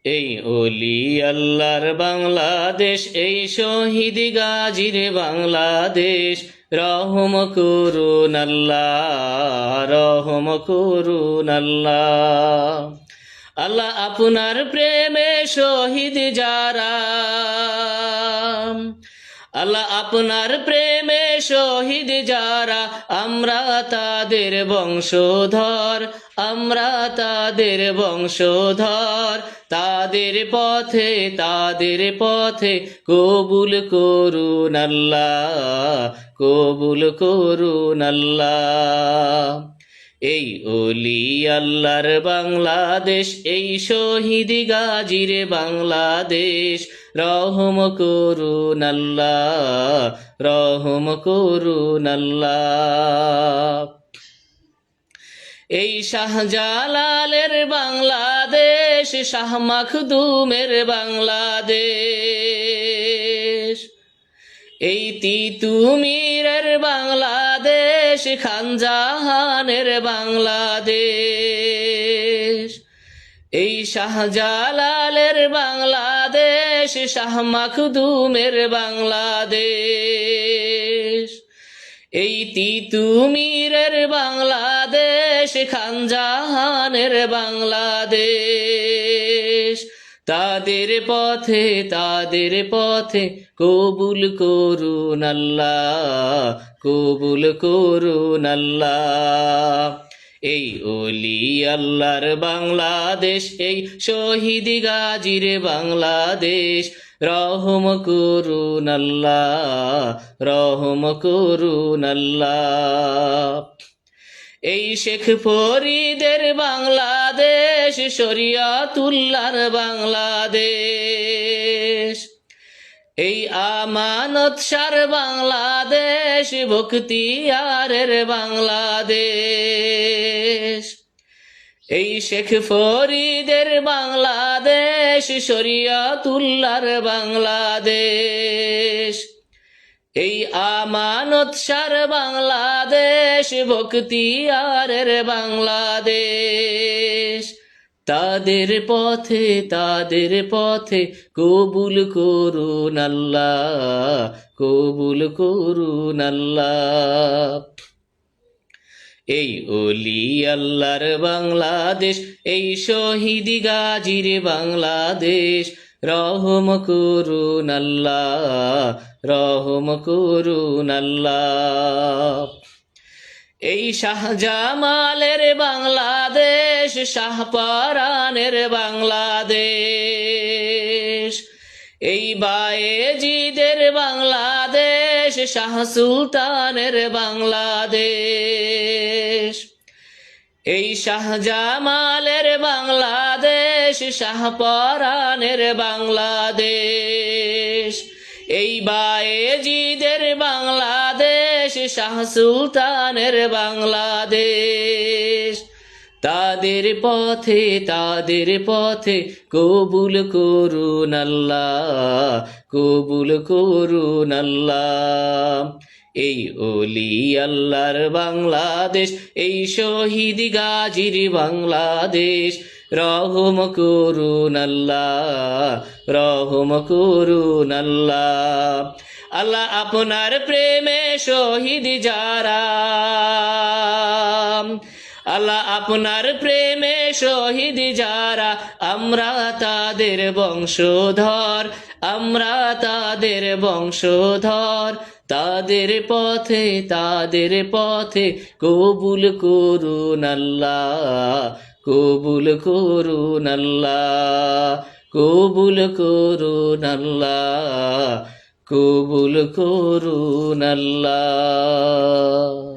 এই ওলি আল্লাহর বাংলাদেশ, এই শহীদ গাজীর বাংলাদেশ। রহম করুন আল্লাহ, রহম করুন আল্লাহ। আল্লাহ আপনার প্রেমে শহীদ যারা, আল্লাহ আপনার প্রেমে শহীদ যারা, আমরা তাদের বংশধর, আমরা তাদের বংশধর। তাদের পথে কবুল করুন আল্লাহ, কবুল করুন আল্লাহ। এই ওলি আল্লাহর বাংলাদেশ, এই শহীদ গাজীর বাংলাদেশ। রহম করুন আল্লাহ, রহম করুন আল্লাহ। এই শাহজালালের বাংলাদেশ, শাহ মাখদুমের বাংলাদেশ। এই তিতুমীরের বাংলাদেশ, খানজাহানের বাংলাদেশ। এই শাহজালালের বাংলাদেশ, শাহ মাখদুমের বাংলাদেশ। এই তিতুমীরের বাংলাদেশ, খানজাহানের বাংলাদেশ। তাদের পথে কবুল করুন আল্লাহ, কবুল করুন আল্লাহ। এই ওলি আল্লাহর বাংলাদেশ, এই শহীদ গাজীর বাংলাদেশ। রহম করুন আল্লাহ, রহম করুন আল্লাহ। এই শেখ ফরিদের বাংলাদেশ, শরিয়াতুল্লাহর বাংলাদেশ। এই আমানত শাহর বাংলাদেশ, বখতিয়ারের বাংলাদেশ। এই শেখ ফরিদের বাংলাদেশ, শরিয়াতুল্লাহর বাংলাদেশ। এই আমানত শাহর বাংলাদেশ, বখতিয়ারের বাংলাদেশ। তাদের পথে কবুল করুন আল্লাহ, কবুল করুন আল্লাহ। এই ওলি আল্লাহর বাংলাদেশ, এই শহীদ গাজীর বাংলাদেশ। রহম করুন আল্লাহ, রহম করুন আল্লাহ। এই শাহজামালের বাংলাদেশ, শাহপরানের বাংলাদেশ। এই বায়েজিদের বাংলাদেশ, শাহ সুলতানের বাংলাদেশ। এই শাহজামালের বাংলাদেশ, শাহপরানের বাংলাদেশ। এই বায়েজিদের বাংলাদেশ, শাহ সুলতানের বাংলাদেশ। তাদের পথে কবুল করুন আল্লাহ, কবুল করুন আল্লাহ। এই ওলি আল্লাহর বাংলাদেশ, এই শহীদ গাজীর বাংলাদেশ। রহম করুন আল্লাহ, রহম করুন আল্লাহ। আল্লাহ আপনার প্রেমে শহীদ যারা, আল্লাহ আপনার প্রেমে শহীদ যারা, আমরা তাদের বংশধর, আমরা তাদের বংশধর। তাদের পথে কবুল করুন আল্লাহ, কবুল করুন আল্লাহ, কবুল করুন আল্লাহ, কবুল করুন আল্লাহ।